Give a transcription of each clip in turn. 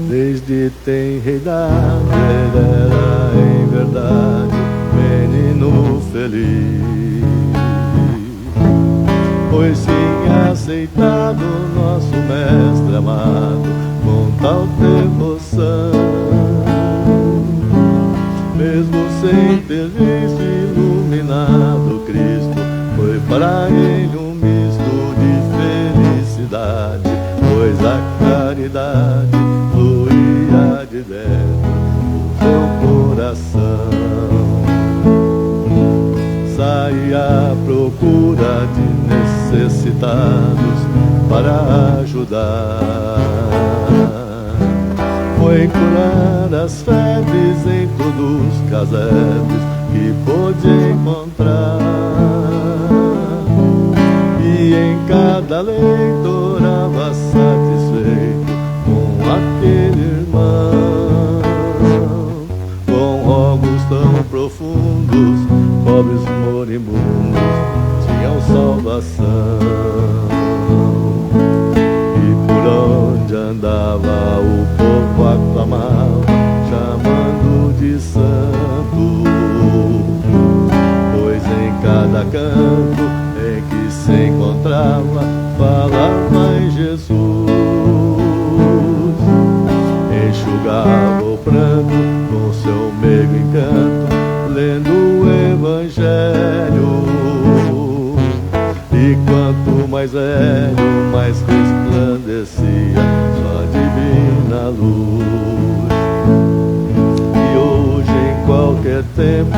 Desde tenridade ele era em verdade menino feliz, pois tinha aceitado nosso mestre amado com tal devoção, mesmo sem ter visto iluminado Cristo, foi para ele um misto de felicidade, pois a caridade fluía de dentro do seu coração. Saía à procura de necessitados para ajudar, foi curar as febres em todos os casebres que pôde encontrar, e em cada leito orava satisfeito com aquele irmão, com rogos tão profundos, pobres moribundos tinham salvação. E por onde andava o povo aclamava, chamando de santo, pois em cada canto em que se encontrava falava em Jesus, enxugava o pranto com seu meigo encanto, lendo o Evangelho, e quanto mais velho, mais resplandecia sua divina luz. E hoje, em qualquer tempo,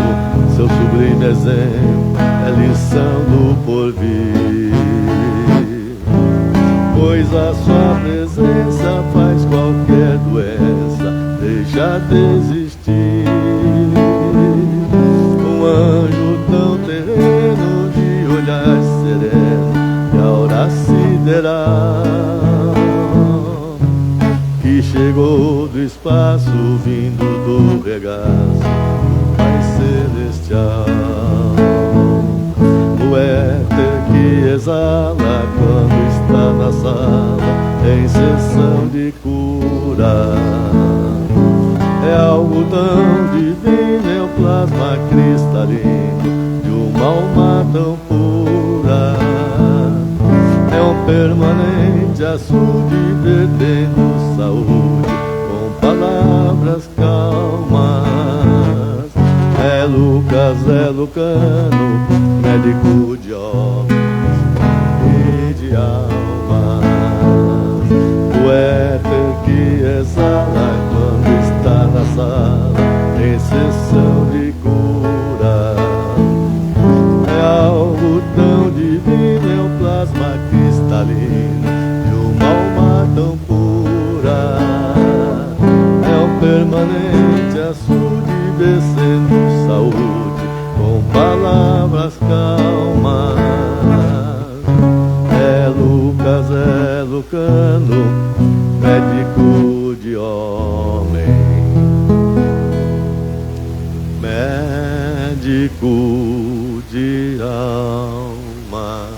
seu sublime exemplo é lição do porvir, pois a sua presença faz qualquer doença deixar de existir. Um anjo tão terreno, de olhar sereno e aura sideral, que chegou do espaço vindo do regaço do Pai Celestial, o éter que exala quando está na sala em sessão de cura, é algo tão divino, é o plasma cristalino de uma alma tão pura, é um permanente açude vertendo saúde com palavras calmas. É Lucas, é Lucano, médico de homens e de almas, o éter que exala quando está na sala em sessão de cura, é algo tão divino, é o plasma cristalino de uma alma tão pura, é um permanente açude descendo saúde com palavras calmas. É Lucas, é Lucano, médico de homem, médico de alma.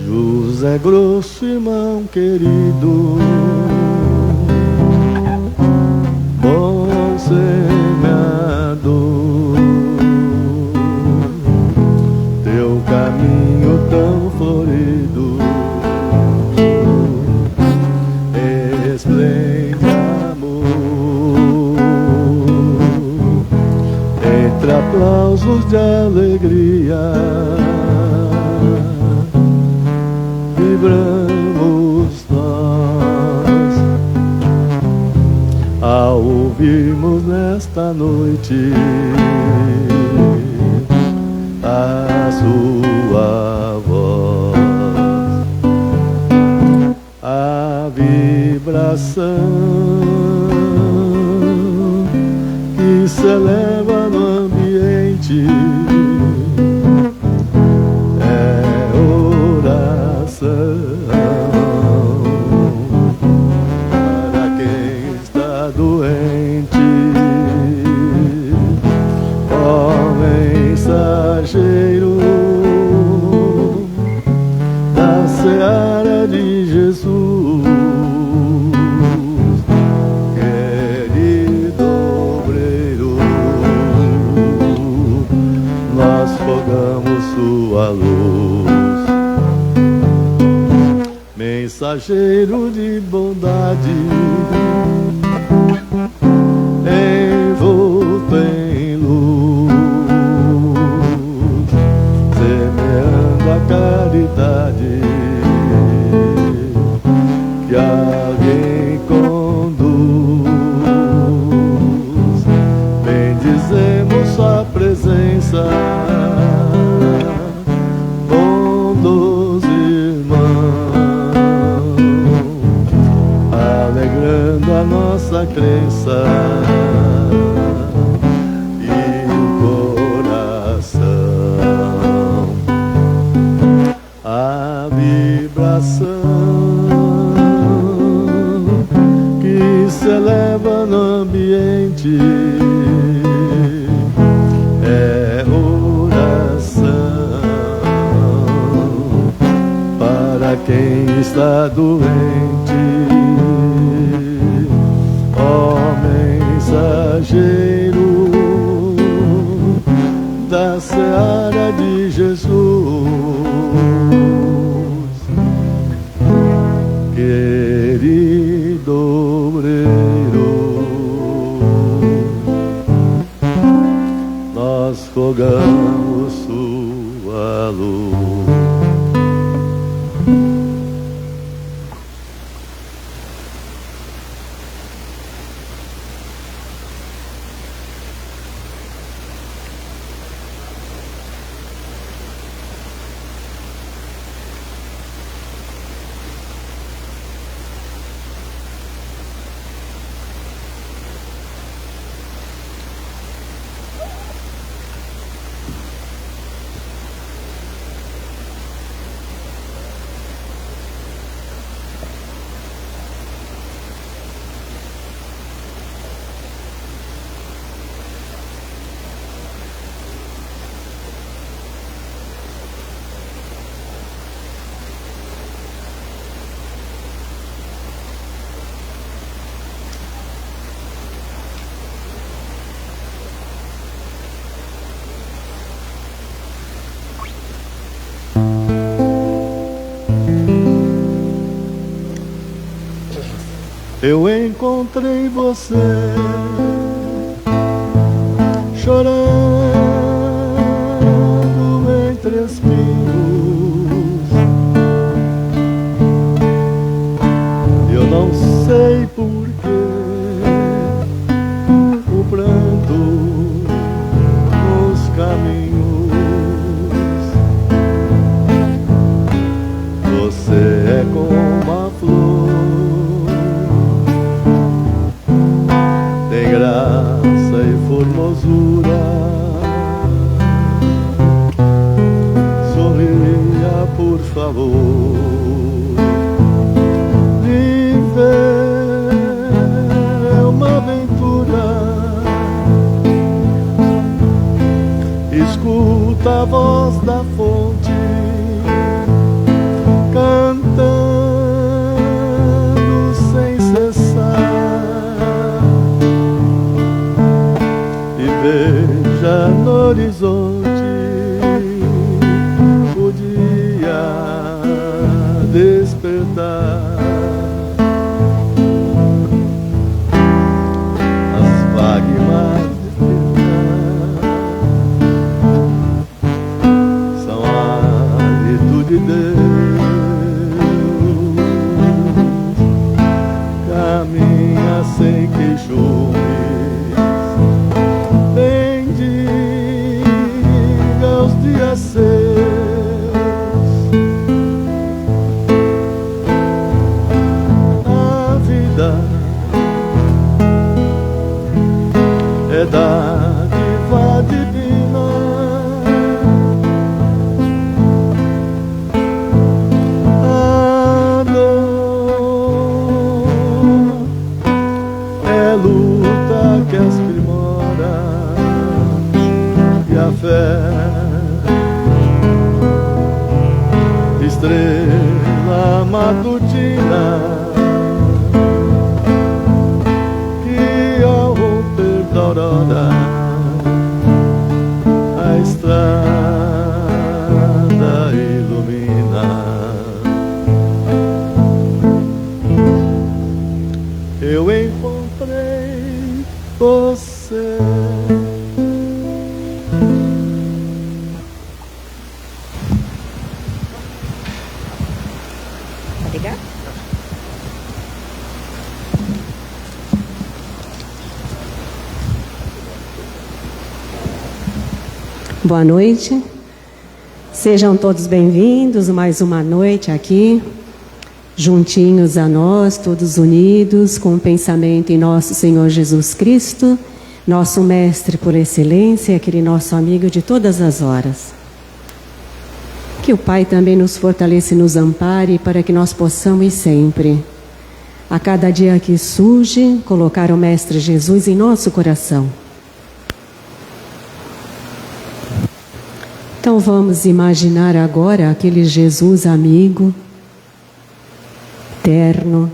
José Grosso, irmão querido, ouvirmos nesta noite a sua voz, a vibração que se eleva no ambiente é oração para quem está doente, ó mensageiro da seara de Jesus, querido obreiro, nós rogamos sua luz, mensageiro de bondade, envolto em luz, semeando a caridade que alguém conduz. Bendizemos sua presença, bondoso irmão, alegrando a nossa crença e o coração, a vibração que se eleva no ambiente é oração para quem está doente, ó mensageiro da seara de Jesus, querido obreiro, nós rogamos sua luz. Eu encontrei você chorando entre espinhos. Eu não sei porquê o pranto nos caminhos. Você é como uma flor, graça e formosura. Sorria, por favor. Viver é uma aventura. Escuta a voz da fonte cantando sem cessar. Veja no horizonte o dia despertar. As lágrimas de pena são é dádiva divina. A dor é luta que aprimora, e a fé, estrela matutina, que ao romper da aurora a estrada ilumina. Eu encontrei você. Boa noite, sejam todos bem-vindos mais uma noite aqui, juntinhos a nós, todos unidos com o pensamento em nosso Senhor Jesus Cristo, nosso Mestre por excelência, aquele nosso amigo de todas as horas. Que o Pai também nos fortaleça e nos ampare para que nós possamos sempre, a cada dia que surge, colocar o Mestre Jesus em nosso coração. Então vamos imaginar agora aquele Jesus amigo, terno,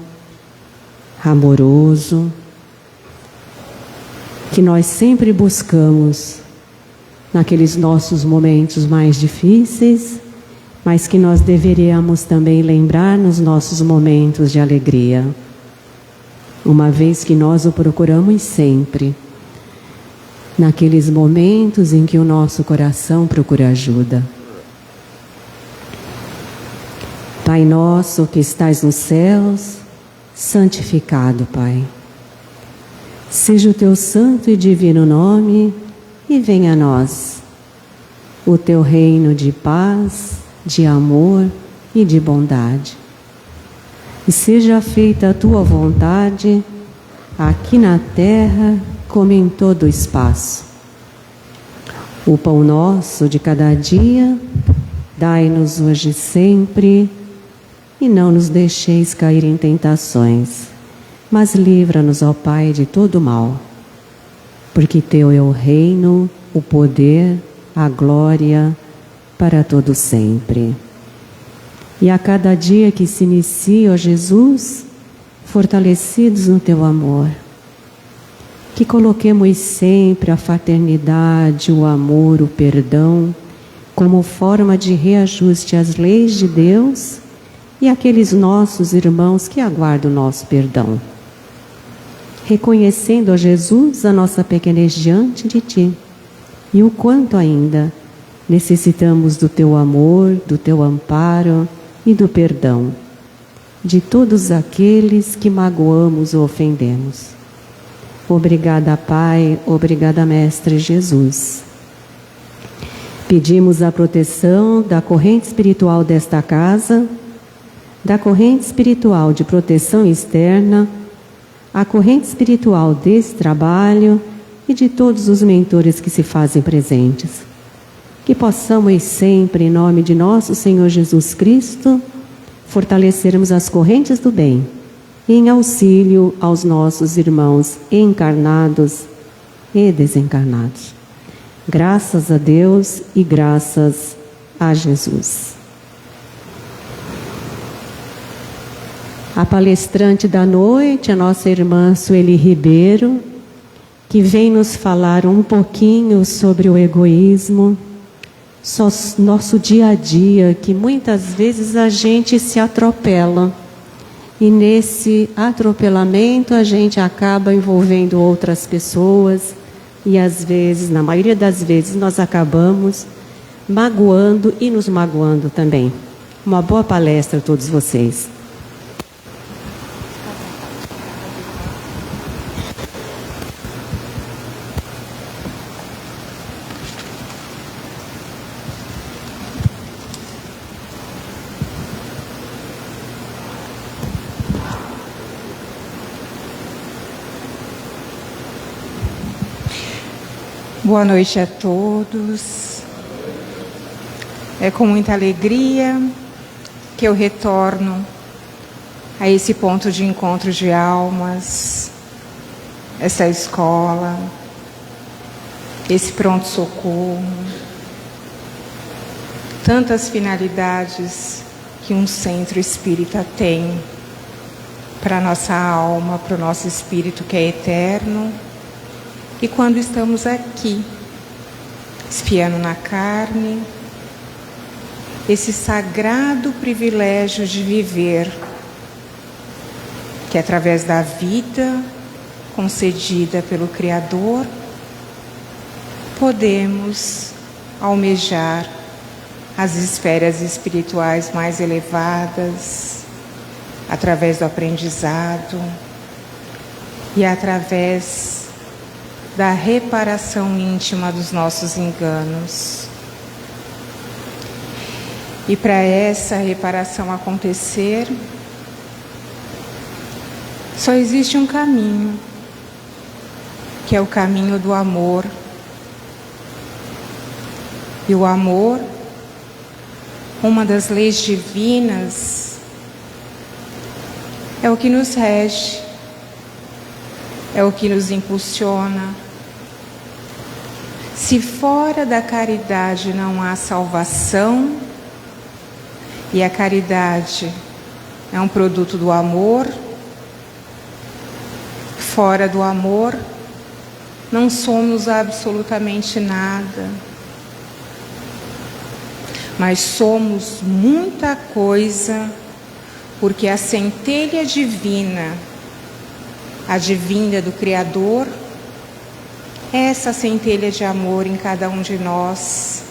amoroso, que nós sempre buscamos naqueles nossos momentos mais difíceis, mas que nós deveríamos também lembrar nos nossos momentos de alegria, uma vez que nós o procuramos sempre, naqueles momentos em que o nosso coração procura ajuda. Pai nosso que estais nos céus, santificado, Pai. Seja o teu santo e divino nome e venha a nós o teu reino de paz, de amor e de bondade. E seja feita a tua vontade, aqui na terra como em todo o espaço. O pão nosso de cada dia, dai-nos hoje sempre, e não nos deixeis cair em tentações, mas livra-nos, ó Pai, de todo mal. Porque teu é o reino, o poder, a glória, para todo sempre. E a cada dia que se inicia, ó Jesus, fortalecidos no teu amor, que coloquemos sempre a fraternidade, o amor, o perdão, como forma de reajuste às leis de Deus e àqueles nossos irmãos que aguardam o nosso perdão. Reconhecendo, ó Jesus, a nossa pequenez diante de Ti e o quanto ainda necessitamos do Teu amor, do Teu amparo e do perdão de todos aqueles que magoamos ou ofendemos. Obrigada, Pai, obrigada, Mestre Jesus. Pedimos a proteção da corrente espiritual desta casa, da corrente espiritual de proteção externa, a corrente espiritual desse trabalho e de todos os mentores que se fazem presentes. Que possamos sempre, em nome de nosso Senhor Jesus Cristo, fortalecermos as correntes do bem, em auxílio aos nossos irmãos encarnados e desencarnados. Graças a Deus e graças a Jesus. A palestrante da noite, a nossa irmã Sueli Ribeiro, que vem nos falar um pouquinho sobre o egoísmo, nosso dia a dia, que muitas vezes a gente se atropela. E nesse atropelamento a gente acaba envolvendo outras pessoas e às vezes, na maioria das vezes, nós acabamos magoando e nos magoando também. Uma boa palestra a todos vocês. Boa noite a todos. É com muita alegria que eu retorno a esse ponto de encontro de almas, essa escola, esse pronto-socorro. Tantas finalidades que um centro espírita tem para a nossa alma, para o nosso espírito que é eterno. E quando estamos aqui, espiando na carne, esse sagrado privilégio de viver, que através da vida concedida pelo Criador, podemos almejar as esferas espirituais mais elevadas, através do aprendizado e através da reparação íntima dos nossos enganos. E para essa reparação acontecer, só existe um caminho, que é o caminho do amor. E o amor, uma das leis divinas, é o que nos rege, é o que nos impulsiona. Se fora da caridade não há salvação, e a caridade é um produto do amor, fora do amor não somos absolutamente nada, mas somos muita coisa, porque a centelha divina, advinda do Criador, essa centelha de amor em cada um de nós,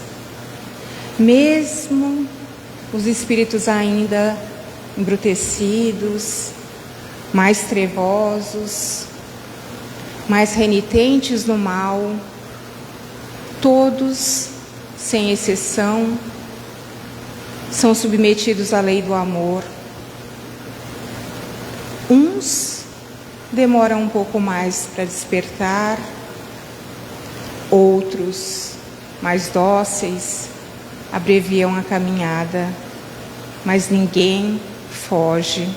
mesmo os espíritos ainda embrutecidos, mais trevosos, mais renitentes no mal, todos, sem exceção, são submetidos à lei do amor. Uns demoram um pouco mais para despertar, outros, mais dóceis, abreviam a caminhada, mas ninguém foge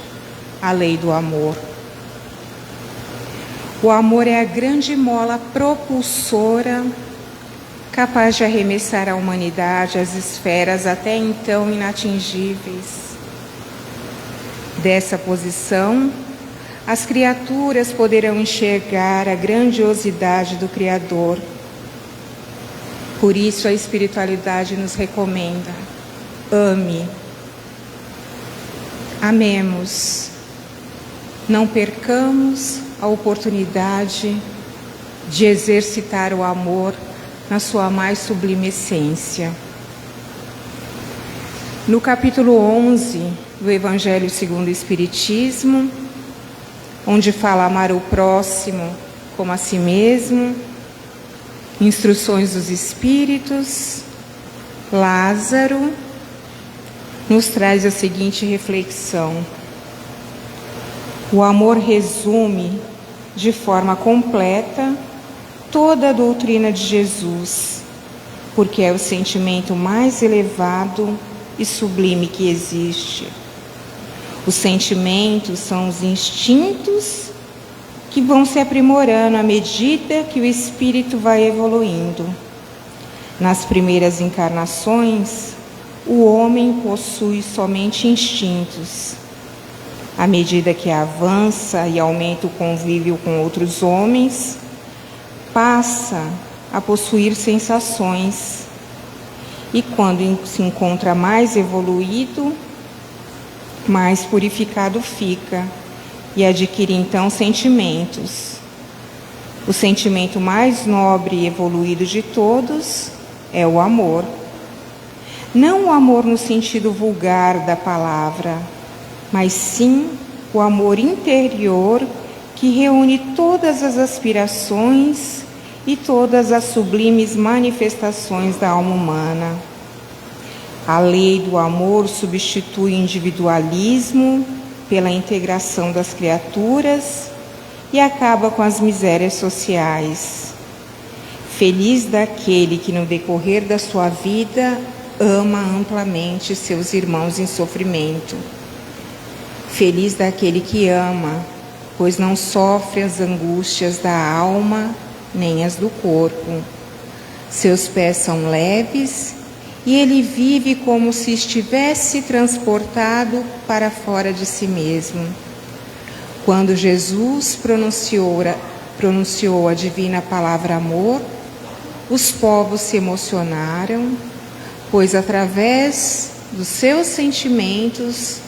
à lei do amor. O amor é a grande mola propulsora, capaz de arremessar a humanidade às esferas até então inatingíveis. Dessa posição, as criaturas poderão enxergar a grandiosidade do Criador. Por isso a espiritualidade nos recomenda: ame, amemos, não percamos a oportunidade de exercitar o amor na sua mais sublime essência. No capítulo 11 do Evangelho segundo o Espiritismo, onde fala amar o próximo como a si mesmo, instruções dos Espíritos, Lázaro nos traz a seguinte reflexão: o amor resume de forma completa toda a doutrina de Jesus, porque é o sentimento mais elevado e sublime que existe. Os sentimentos são os instintos que vão se aprimorando à medida que o espírito vai evoluindo. Nas primeiras encarnações, o homem possui somente instintos. À medida que avança e aumenta o convívio com outros homens, passa a possuir sensações. E quando se encontra mais evoluído, mais purificado fica e adquire então sentimentos. O sentimento mais nobre e evoluído de todos é o amor. Não o amor no sentido vulgar da palavra, mas sim o amor interior que reúne todas as aspirações e todas as sublimes manifestações da alma humana. A lei do amor substitui o individualismo pela integração das criaturas e acaba com as misérias sociais. Feliz daquele que no decorrer da sua vida ama amplamente seus irmãos em sofrimento. Feliz daquele que ama, pois não sofre as angústias da alma nem as do corpo. Seus pés são leves e ele vive como se estivesse transportado para fora de si mesmo. Quando Jesus pronunciou a divina palavra amor, os povos se emocionaram, pois através dos seus sentimentos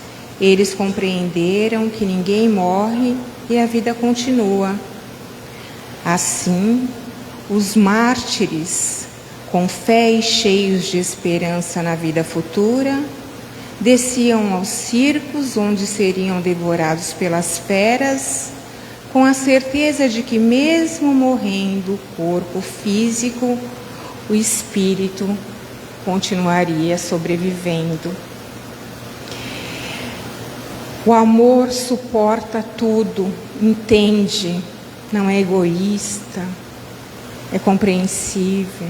eles compreenderam que ninguém morre e a vida continua. Assim, os mártires, com fé e cheios de esperança na vida futura, desciam aos circos onde seriam devorados pelas feras, com a certeza de que mesmo morrendo o corpo físico, o espírito continuaria sobrevivendo. O amor suporta tudo, entende, não é egoísta, é compreensível.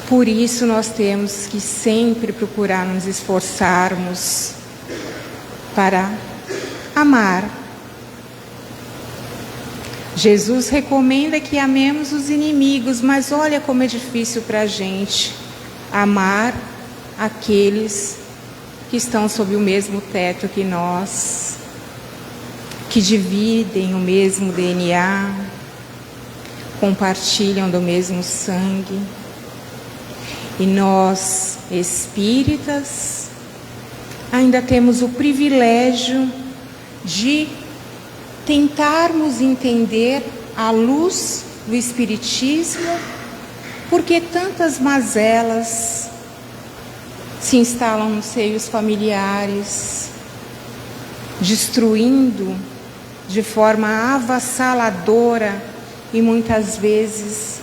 Por isso nós temos que sempre procurar nos esforçarmos para amar. Jesus recomenda que amemos os inimigos, mas olha como é difícil para a gente amar aqueles que estão sob o mesmo teto que nós, que dividem o mesmo DNA, compartilham do mesmo sangue. E nós, espíritas, ainda temos o privilégio de tentarmos entender à luz do Espiritismo porque tantas mazelas se instalam nos seios familiares, destruindo de forma avassaladora e muitas vezes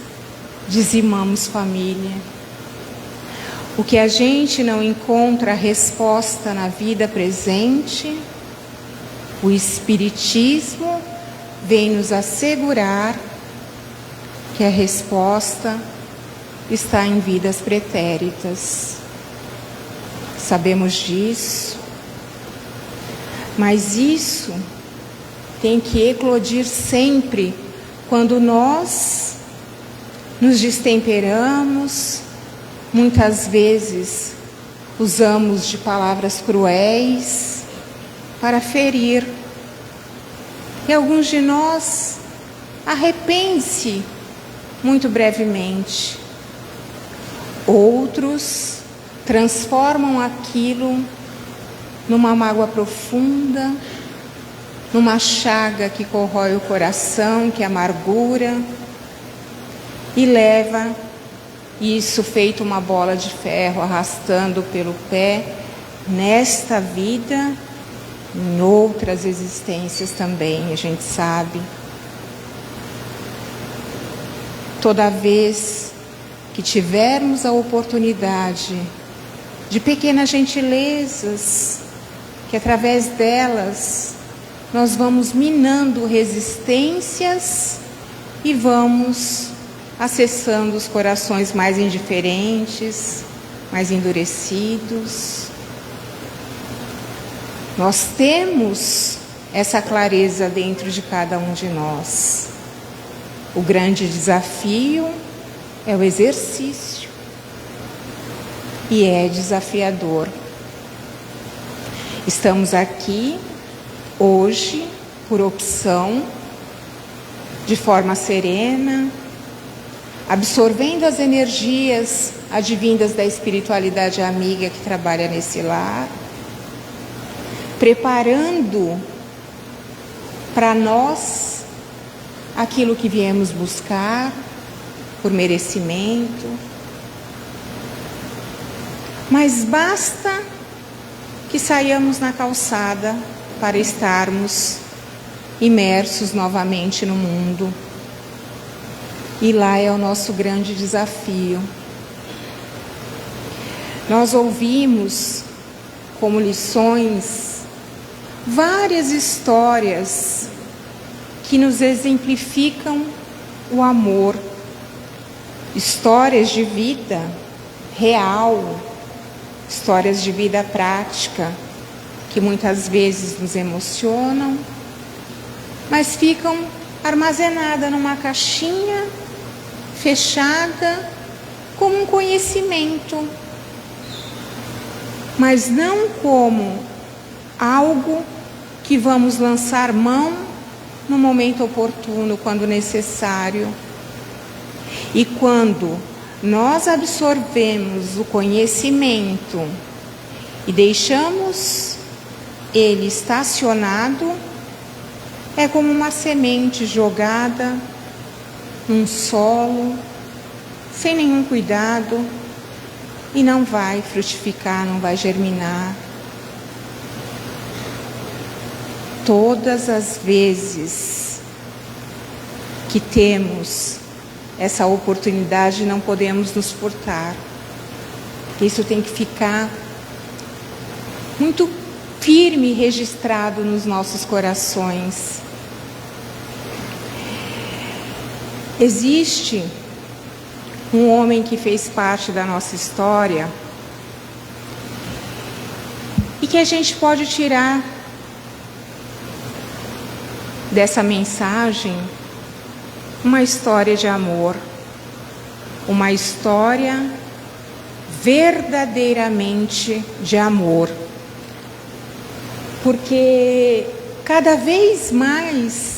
dizimamos família. O que a gente não encontra resposta na vida presente, o Espiritismo vem nos assegurar que a resposta está em vidas pretéritas. Sabemos disso, mas isso tem que eclodir sempre quando nós nos destemperamos, muitas vezes usamos de palavras cruéis para ferir. E alguns de nós arrependem-se muito brevemente. Outros transformam aquilo numa mágoa profunda, numa chaga que corrói o coração, que amargura, e leva isso feito uma bola de ferro, arrastando pelo pé, nesta vida, em outras existências também, a gente sabe. Toda vez que tivermos a oportunidade de pequenas gentilezas, que através delas nós vamos minando resistências e vamos acessando os corações mais indiferentes, mais endurecidos. Nós temos essa clareza dentro de cada um de nós. O grande desafio é o exercício. E é desafiador. Estamos aqui hoje por opção, de forma serena, absorvendo as energias advindas da espiritualidade amiga que trabalha nesse lar, preparando para nós aquilo que viemos buscar por merecimento. Mas basta que saiamos na calçada para estarmos imersos novamente no mundo. E lá é o nosso grande desafio. Nós ouvimos como lições várias histórias que nos exemplificam o amor. Histórias de vida real, histórias de vida prática, que muitas vezes nos emocionam, mas ficam armazenadas numa caixinha fechada como um conhecimento, mas não como algo que vamos lançar mão no momento oportuno, quando necessário. E quando nós absorvemos o conhecimento e deixamos ele estacionado, é como uma semente jogada num solo, sem nenhum cuidado, e não vai frutificar, não vai germinar. Todas as vezes que temos essa oportunidade, não podemos nos furtar. Isso tem que ficar muito firme e registrado nos nossos corações. Existe um homem que fez parte da nossa história e que a gente pode tirar dessa mensagem uma história de amor, uma história verdadeiramente de amor, porque cada vez mais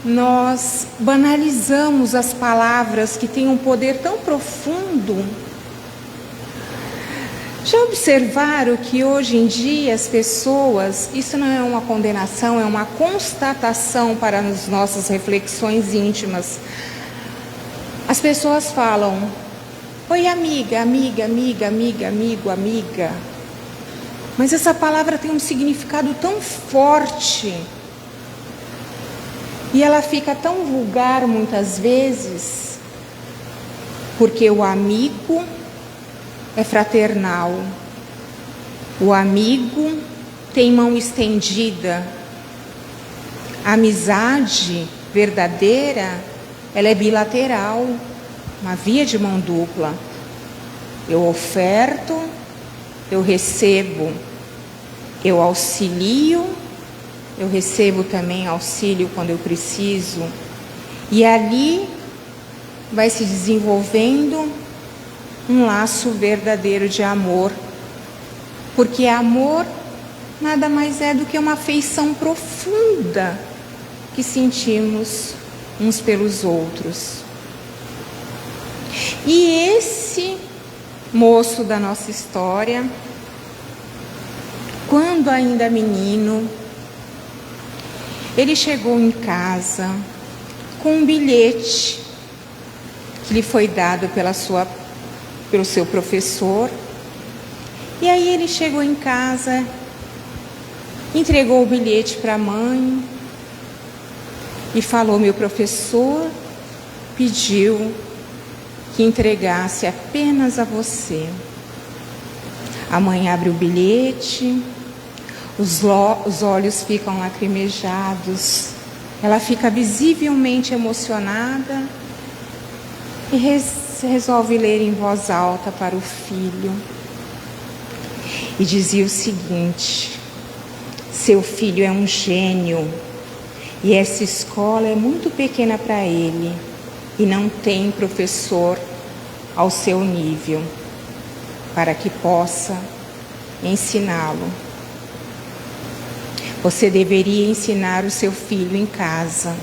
nós banalizamos as palavras que têm um poder tão profundo. Já observaram que hoje em dia as pessoas, isso não é uma condenação, é uma constatação para as nossas reflexões íntimas. As pessoas falam: oi amiga, amiga, amiga, amiga, amigo, amiga. Mas essa palavra tem um significado tão forte e ela fica tão vulgar muitas vezes, porque o amigo é fraternal, o amigo tem mão estendida. A amizade verdadeira, ela é bilateral, uma via de mão dupla. Eu oferto, eu recebo, eu auxilio, eu recebo também auxílio quando eu preciso. E ali vai se desenvolvendo um laço verdadeiro de amor, porque amor nada mais é do que uma afeição profunda que sentimos uns pelos outros. E esse moço da nossa história, quando ainda menino, ele chegou em casa com um bilhete que lhe foi dado pelo seu professor. E aí ele chegou em casa, entregou o bilhete para a mãe e falou: meu professor pediu que entregasse apenas a você. A mãe abre o bilhete, os olhos ficam lacrimejados, ela fica visivelmente emocionada e resolve ler em voz alta para o filho. E dizia o seguinte: seu filho é um gênio e essa escola é muito pequena para ele e não tem professor ao seu nível para que possa ensiná-lo. Você deveria ensinar o seu filho em casa.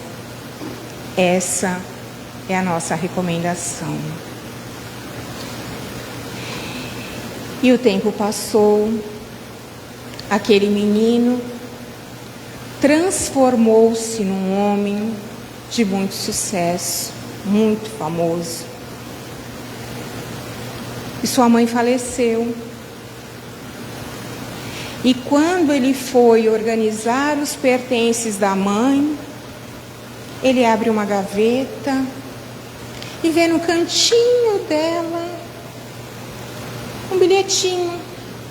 Essa é a nossa recomendação. E o tempo passou, aquele menino transformou-se num homem de muito sucesso, muito famoso. E sua mãe faleceu. E quando ele foi organizar os pertences da mãe, ele abre uma gaveta e vê no cantinho dela um bilhetinho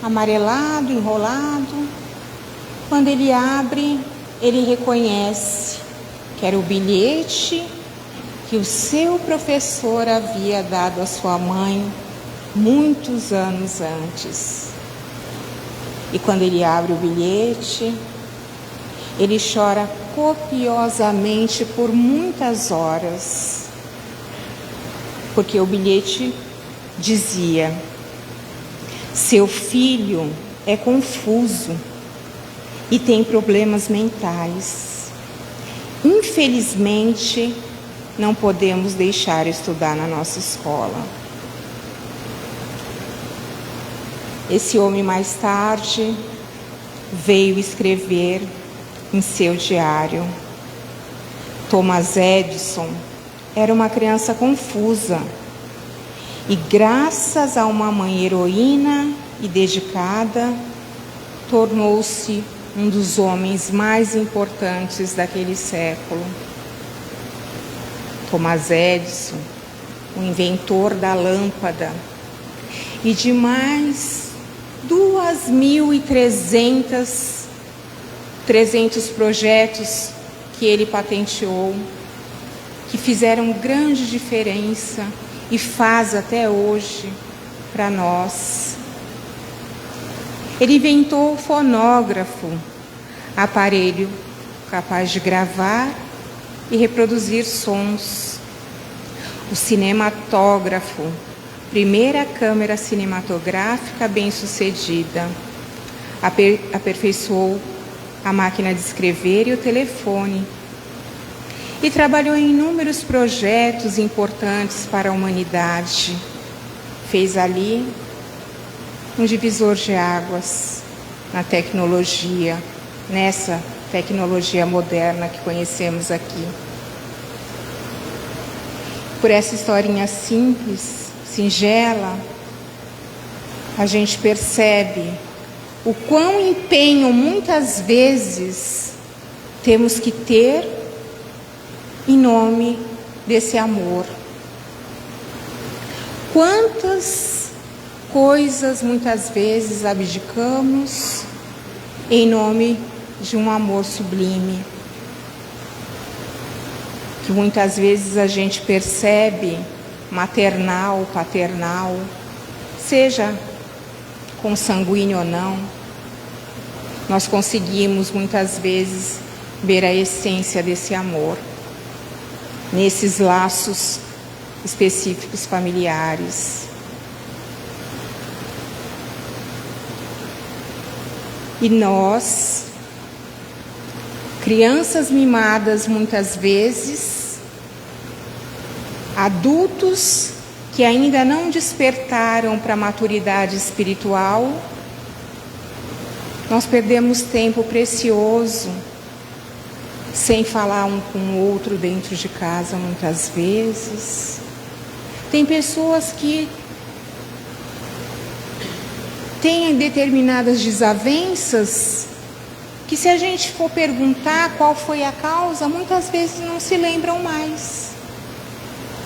amarelado, enrolado. Quando ele abre, ele reconhece que era o bilhete que o seu professor havia dado à sua mãe muitos anos antes. E quando ele abre o bilhete, ele chora copiosamente por muitas horas, porque o bilhete dizia: seu filho é confuso e tem problemas mentais. Infelizmente, não podemos deixar estudar na nossa escola. Esse homem mais tarde veio escrever em seu diário: Thomas Edison era uma criança confusa e, graças a uma mãe heroína e dedicada, tornou-se um dos homens mais importantes daquele século. Thomas Edison, o inventor da lâmpada, e de mais 2.300 projetos que ele patenteou, que fizeram grande diferença e faz até hoje para nós. Ele inventou o fonógrafo, aparelho capaz de gravar e reproduzir sons. O cinematógrafo, primeira câmera cinematográfica bem-sucedida. Aperfeiçoou a máquina de escrever e o telefone. E trabalhou em inúmeros projetos importantes para a humanidade. Fez ali um divisor de águas na tecnologia, nessa tecnologia moderna que conhecemos aqui. Por essa historinha simples, singela, a gente percebe o quão empenho muitas vezes temos que ter em nome desse amor. Quantas coisas muitas vezes abdicamos em nome de um amor sublime, que muitas vezes a gente percebe maternal, paternal, seja consanguíneo ou não, nós conseguimos muitas vezes ver a essência desse amor nesses laços específicos familiares. E nós, crianças mimadas muitas vezes, adultos que ainda não despertaram para a maturidade espiritual, nós perdemos tempo precioso sem falar um com o outro dentro de casa muitas vezes. Tem pessoas que têm determinadas desavenças que, se a gente for perguntar qual foi a causa, muitas vezes não se lembram mais,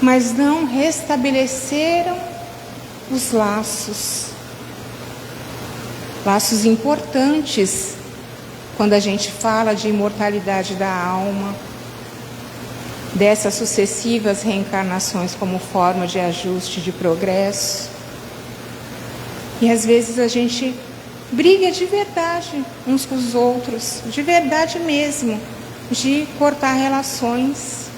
mas não restabeleceram os laços importantes quando a gente fala de imortalidade da alma, dessas sucessivas reencarnações como forma de ajuste, de progresso. E às vezes a gente briga de verdade uns com os outros, de verdade mesmo, de cortar relações.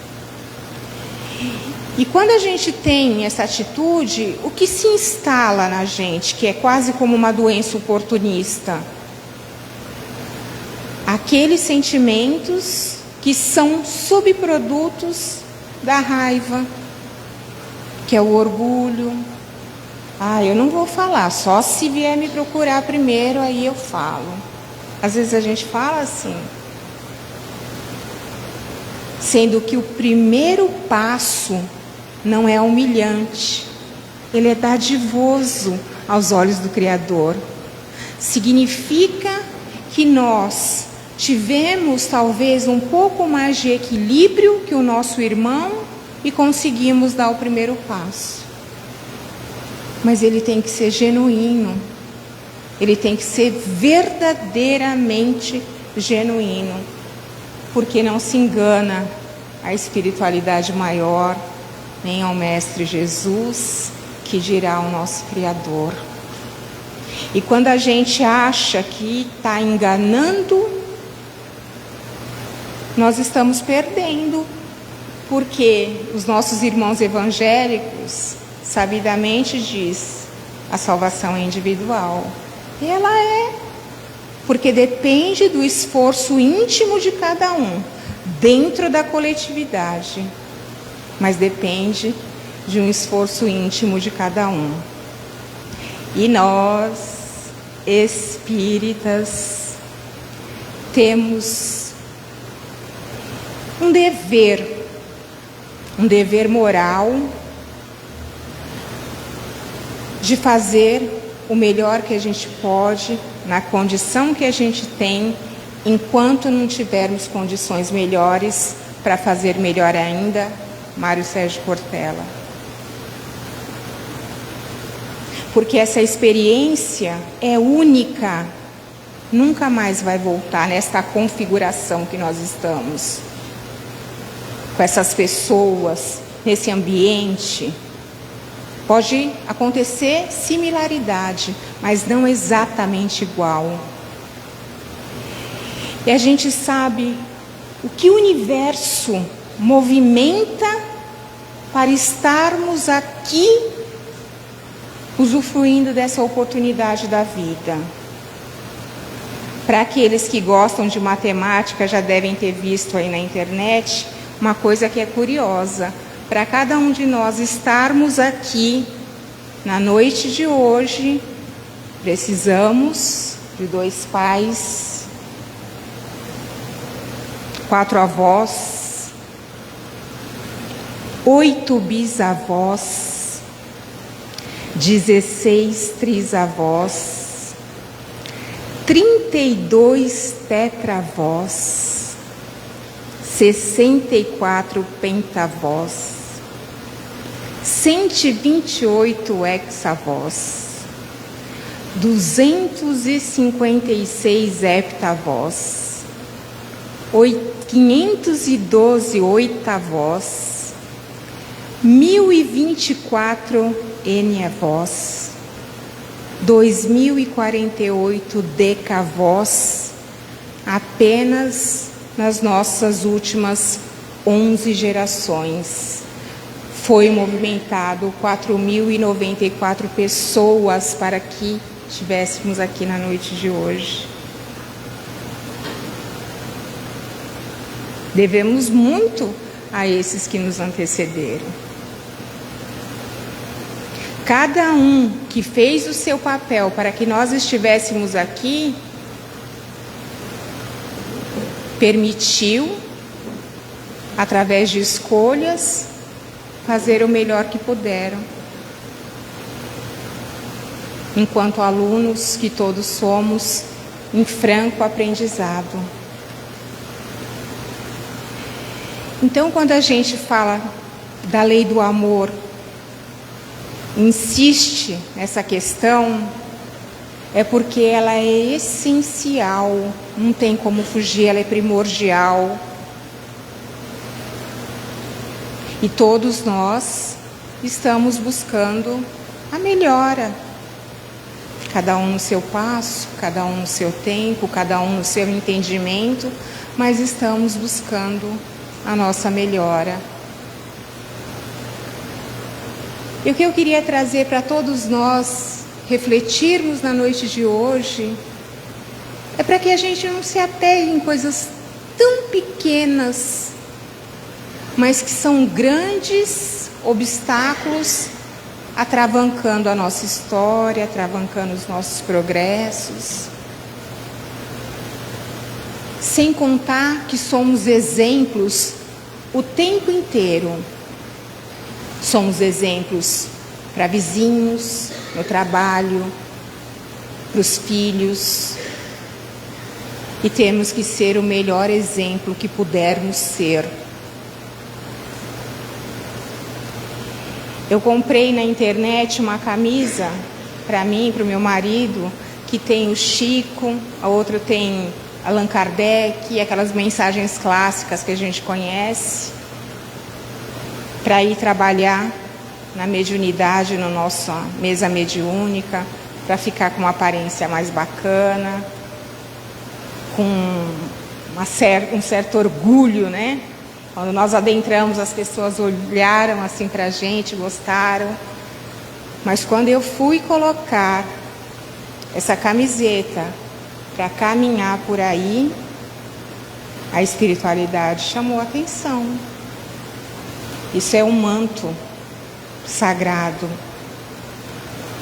E quando a gente tem essa atitude, o que se instala na gente, que é quase como uma doença oportunista? Aqueles sentimentos que são subprodutos da raiva, que é o orgulho. Eu não vou falar, só se vier me procurar primeiro, aí eu falo. Às vezes a gente fala assim, sendo que o primeiro passo não é humilhante, ele é dadivoso aos olhos do Criador. Significa que nós tivemos talvez um pouco mais de equilíbrio que o nosso irmão e conseguimos dar o primeiro passo. Mas ele tem que ser genuíno, ele tem que ser verdadeiramente genuíno, porque não se engana à espiritualidade maior, nem ao Mestre Jesus, que dirá ao nosso Criador. E quando a gente acha que está enganando, nós estamos perdendo, porque os nossos irmãos evangélicos sabidamente diz: a salvação é individual. E ela é, porque depende do esforço íntimo de cada um, dentro da coletividade, mas depende de um esforço íntimo de cada um. E nós, espíritas, temos um dever moral de fazer o melhor que a gente pode, na condição que a gente tem, enquanto não tivermos condições melhores para fazer melhor ainda. Mário Sérgio Cortella. Porque essa experiência é única, nunca mais vai voltar nesta configuração que nós estamos, com essas pessoas, nesse ambiente. Pode acontecer similaridade, mas não exatamente igual. E a gente sabe o que o universo movimenta para estarmos aqui usufruindo dessa oportunidade da vida. Para aqueles que gostam de matemática, já devem ter visto aí na internet uma coisa que é curiosa. Para cada um de nós estarmos aqui na noite de hoje, precisamos de 2 pais, 4 avós, 8 bisavós, 16 trisavós, 32 tetravós, 64 pentavós, 128 hexavós, 256 heptavós, 512 oitavós, 1024 enneavós, 2048 decavós, apenas nas nossas últimas 11 gerações. Foi movimentado 4.094 pessoas para que estivéssemos aqui na noite de hoje. Devemos muito a esses que nos antecederam. Cada um que fez o seu papel para que nós estivéssemos aqui, permitiu, através de escolhas, fazer o melhor que puderam. Enquanto alunos que todos somos, em franco aprendizado. Então, quando a gente fala da lei do amor, insiste nessa questão, é porque ela é essencial, não tem como fugir, ela é primordial. E todos nós estamos buscando a melhora. Cada um no seu passo, cada um no seu tempo, cada um no seu entendimento, mas estamos buscando a nossa melhora. E o que eu queria trazer para todos nós refletirmos na noite de hoje é para que a gente não se apegue em coisas tão pequenas, mas que são grandes obstáculos atravancando a nossa história, atravancando os nossos progressos. Sem contar que somos exemplos o tempo inteiro. Somos exemplos para vizinhos, no trabalho, para os filhos. E temos que ser o melhor exemplo que pudermos ser. Eu comprei na internet uma camisa para mim, para o meu marido, que tem o Chico, a outra tem Allan Kardec, aquelas mensagens clássicas que a gente conhece. para ir trabalhar na mediunidade, na nossa mesa mediúnica, para ficar com uma aparência mais bacana, com um certo orgulho, né? Quando nós adentramos, as pessoas olharam assim para a gente, gostaram. Mas quando eu fui colocar essa camiseta para caminhar por aí, a espiritualidade chamou a atenção. Isso é um manto sagrado.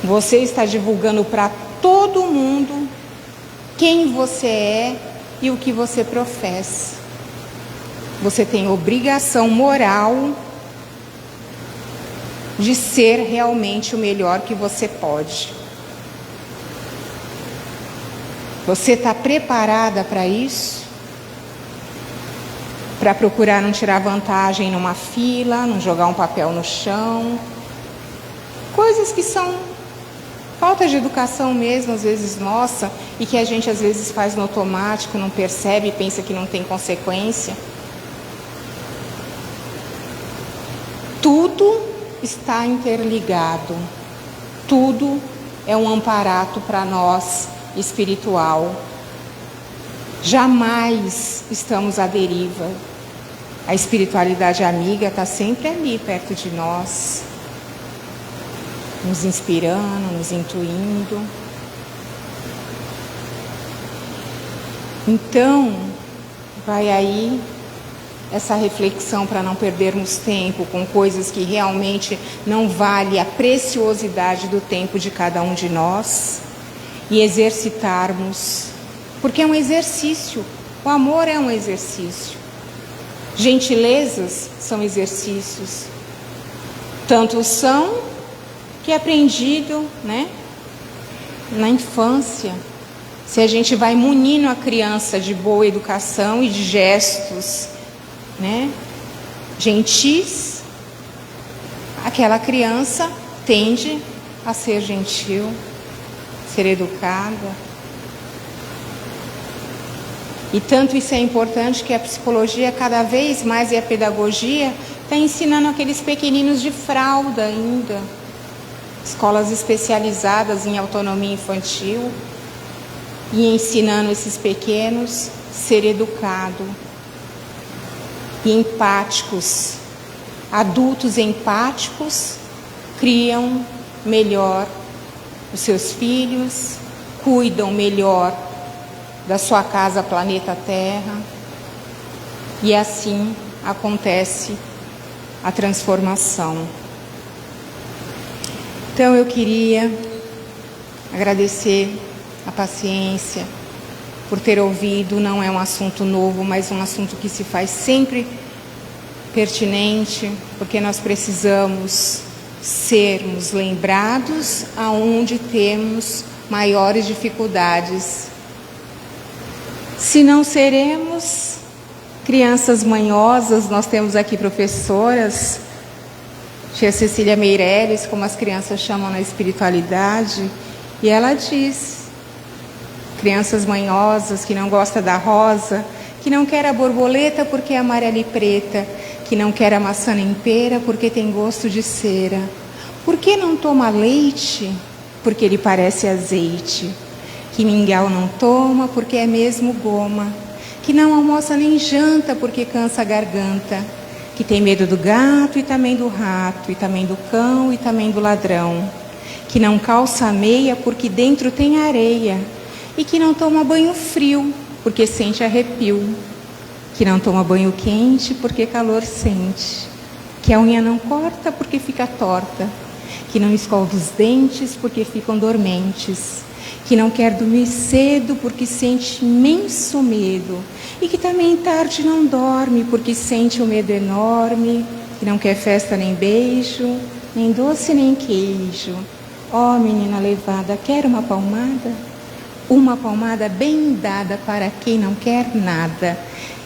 Você está divulgando para todo mundo quem você é e o que você professa. Você tem obrigação moral de ser realmente o melhor que você pode. Você está preparada para isso? Para procurar não tirar vantagem numa fila, não jogar um papel no chão. Coisas que são falta de educação mesmo, às vezes nossa, e que a gente às vezes faz no automático, não percebe, pensa que não tem consequência. Tudo está interligado. Tudo é um amparato para nós espiritual. Jamais estamos à deriva. A espiritualidade amiga está sempre ali perto de nós, nos inspirando, nos intuindo. Então, vai aí essa reflexão para não perdermos tempo com coisas que realmente não vale a preciosidade do tempo de cada um de nós e exercitarmos, porque é um exercício. O amor é um exercício. Gentilezas são exercícios. Tanto são que é aprendido, né, na infância. Se a gente vai munindo a criança de boa educação e de gestos, né, gentis, aquela criança tende a ser gentil, ser educada. E tanto isso é importante que a psicologia cada vez mais, e a pedagogia, está ensinando aqueles pequeninos de fralda ainda. Escolas especializadas em autonomia infantil e ensinando esses pequenos a ser educado e empáticos. Adultos empáticos criam melhor os seus filhos, cuidam melhor da sua casa, planeta Terra, e assim acontece a transformação. Então eu queria agradecer a paciência por ter ouvido. Não é um assunto novo, mas um assunto que se faz sempre pertinente, porque nós precisamos sermos lembrados aonde temos maiores dificuldades. Se não seremos crianças manhosas, nós temos aqui professoras, tia Cecília Meirelles, como as crianças chamam na espiritualidade, e ela diz: crianças manhosas que não gostam da rosa, que não quer a borboleta porque é amarela e preta, que não quer a maçã nem pera porque tem gosto de cera. Por que não toma leite? Porque ele parece azeite. Que mingau não toma porque é mesmo goma. Que não almoça nem janta porque cansa a garganta. Que tem medo do gato e também do rato, e também do cão e também do ladrão. Que não calça a meia porque dentro tem areia. E que não toma banho frio porque sente arrepio. Que não toma banho quente porque calor sente. Que a unha não corta porque fica torta. Que não escova os dentes porque ficam dormentes. Que não quer dormir cedo porque sente imenso medo, e que também tarde não dorme porque sente um medo enorme, que não quer festa nem beijo, nem doce nem queijo. Ó, menina levada, quer uma palmada? Uma palmada bem dada para quem não quer nada.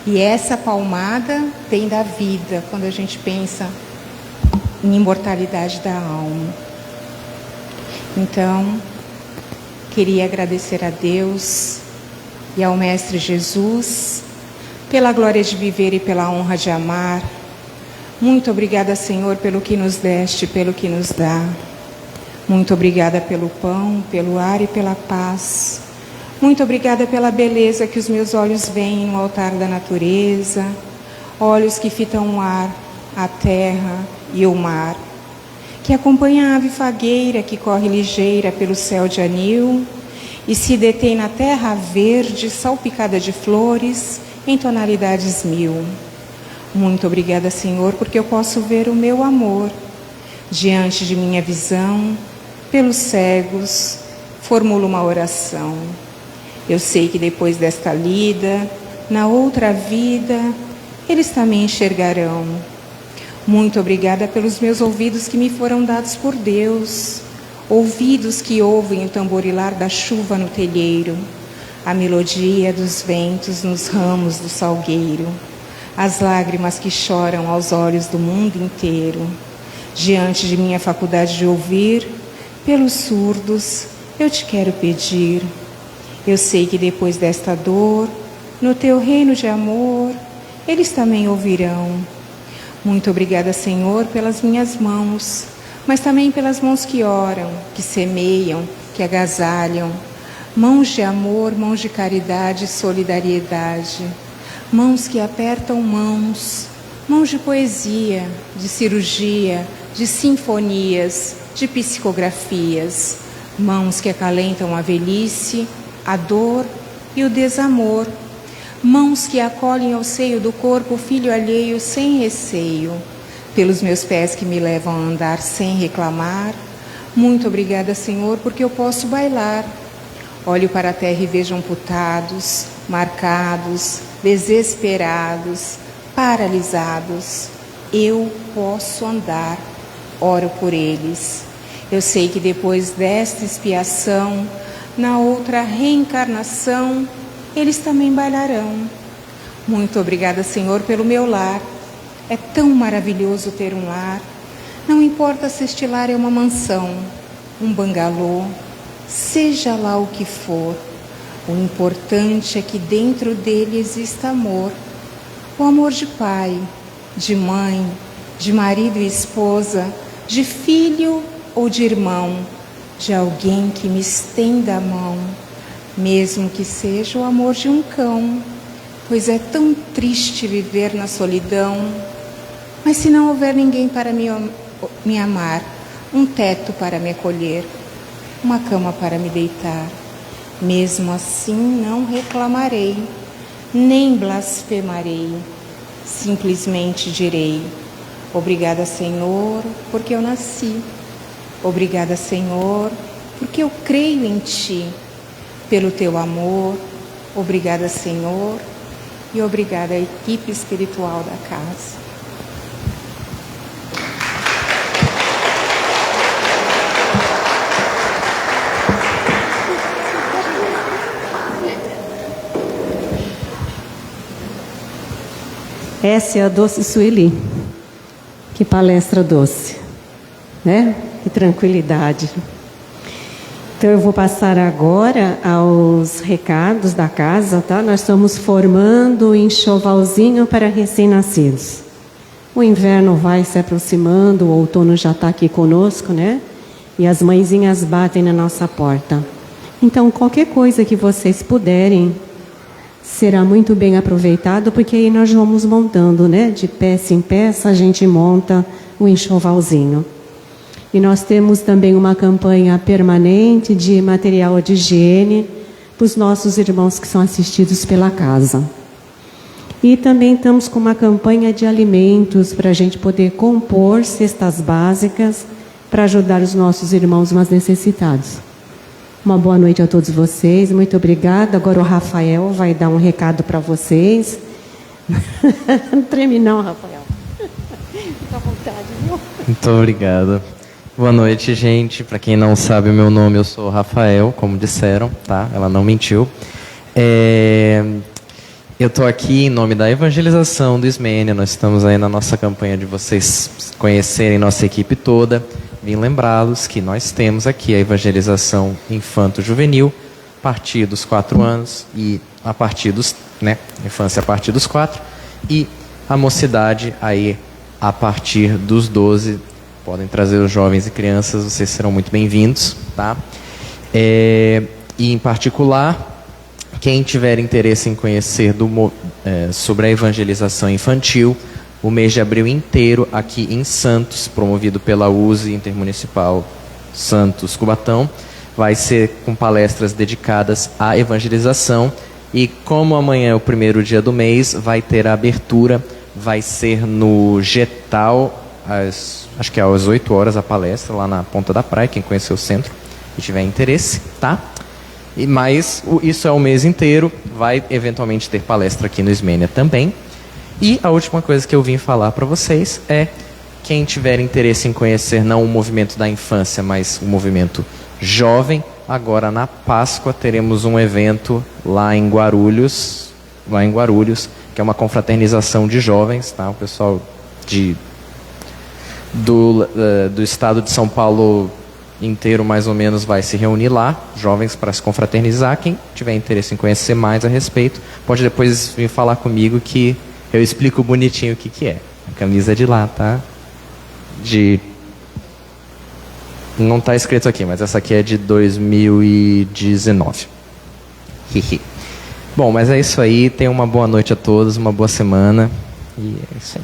E essa palmada vem da vida, quando a gente pensa em imortalidade da alma. Então, queria agradecer a Deus e ao Mestre Jesus pela glória de viver e pela honra de amar, Muito obrigada, Senhor, pelo que nos deste, pelo que nos dá. Muito obrigada pelo pão, pelo ar e pela paz. Muito obrigada pela beleza que os meus olhos veem no altar da natureza, olhos que fitam o ar, a terra e o mar, que acompanha a ave fagueira que corre ligeira pelo céu de anil e se detém na terra verde salpicada de flores em tonalidades mil. Muito obrigada, Senhor, porque eu posso ver o meu amor diante de minha visão. Pelos cegos, formulo uma oração. Eu sei que depois desta lida, na outra vida, eles também enxergarão. Muito obrigada pelos meus ouvidos que me foram dados por Deus, ouvidos que ouvem o tamborilar da chuva no telheiro, a melodia dos ventos nos ramos do salgueiro, as lágrimas que choram aos olhos do mundo inteiro. Diante de minha faculdade de ouvir, pelos surdos, eu te quero pedir. Eu sei que depois desta dor, no teu reino de amor, eles também ouvirão. Muito obrigada, Senhor, pelas minhas mãos, mas também pelas mãos que oram, que semeiam, que agasalham. Mãos de amor, mãos de caridade e solidariedade. Mãos que apertam mãos, mãos de poesia, de cirurgia, de sinfonias, de psicografias. Mãos que acalentam a velhice, a dor e o desamor. Mãos que acolhem ao seio do corpo o filho alheio sem receio. Pelos meus pés que me levam a andar sem reclamar. Muito obrigada, Senhor, porque eu posso bailar. Olho para a terra e vejo amputados, marcados, desesperados, paralisados. Eu posso andar, oro por eles. Eu sei que depois desta expiação, na outra reencarnação, eles também bailarão. Muito obrigada, Senhor, pelo meu lar. É tão maravilhoso ter um lar. Não importa se este lar é uma mansão, um bangalô, seja lá o que for. O importante é que dentro dele exista amor. O amor de pai, de mãe, de marido e esposa, de filho ou de irmão, de alguém que me estenda a mão, mesmo que seja o amor de um cão, pois é tão triste viver na solidão. Mas se não houver ninguém para me amar, um teto para me acolher, uma cama para me deitar, mesmo assim não reclamarei, nem blasfemarei, simplesmente direi: obrigada, Senhor, porque eu nasci. Obrigada, Senhor, porque eu creio em Ti, pelo Teu amor. Obrigada, Senhor, e obrigada à equipe espiritual da casa. Essa é a doce Sueli. Que palestra doce, né? Que tranquilidade. Então eu vou passar agora aos recados da casa, tá? Nós estamos formando um enxovalzinho para recém-nascidos. O inverno vai se aproximando, o outono já está aqui conosco, né? E as mãezinhas batem na nossa porta. Então qualquer coisa que vocês puderem, será muito bem aproveitado, porque aí nós vamos montando, né? De peça em peça a gente monta o enxovalzinho. E nós temos também uma campanha permanente de material de higiene para os nossos irmãos que são assistidos pela casa. E também estamos com uma campanha de alimentos para a gente poder compor cestas básicas para ajudar os nossos irmãos mais necessitados. Uma boa noite a todos vocês, muito obrigada. Agora o Rafael vai dar um recado para vocês. Não treme não, Rafael. Fica à vontade, viu? Muito obrigado. Boa noite, gente. Para quem não sabe o meu nome, eu sou Rafael, como disseram, tá? Ela não mentiu. Eu estou aqui em nome da evangelização do Ismênia. Nós estamos aí na nossa campanha de vocês conhecerem nossa equipe toda. Vim lembrá-los que nós temos aqui a evangelização infanto-juvenil, a partir dos 4 anos e a partir dos, infância a partir dos 4, e a mocidade aí a partir dos 12. Podem trazer os jovens e crianças, vocês serão muito bem-vindos, tá? E em particular, quem tiver interesse em conhecer sobre a evangelização infantil, o mês de abril inteiro aqui em Santos, promovido pela USE Intermunicipal Santos Cubatão, vai ser com palestras dedicadas à evangelização. E como amanhã é o primeiro dia do mês, vai ter a abertura, vai ser no Getal, acho que é às 8 horas a palestra, lá na Ponta da Praia, quem conhecer o centro e tiver interesse, tá? Mas isso é o mês inteiro, vai eventualmente ter palestra aqui no Ismênia também. E a última coisa que eu vim falar para vocês é, quem tiver interesse em conhecer não o movimento da infância, mas o movimento jovem, agora na Páscoa teremos um evento lá em Guarulhos, que é uma confraternização de jovens, tá? O pessoal do estado de São Paulo inteiro, mais ou menos, vai se reunir lá, jovens, para se confraternizar. Quem tiver interesse em conhecer mais a respeito, pode depois vir falar comigo que eu explico bonitinho o que é. A camisa é de lá, tá? Não está escrito aqui, mas essa aqui é de 2019. Bom, mas é isso aí. Tenham uma boa noite a todos, uma boa semana. E é isso aí.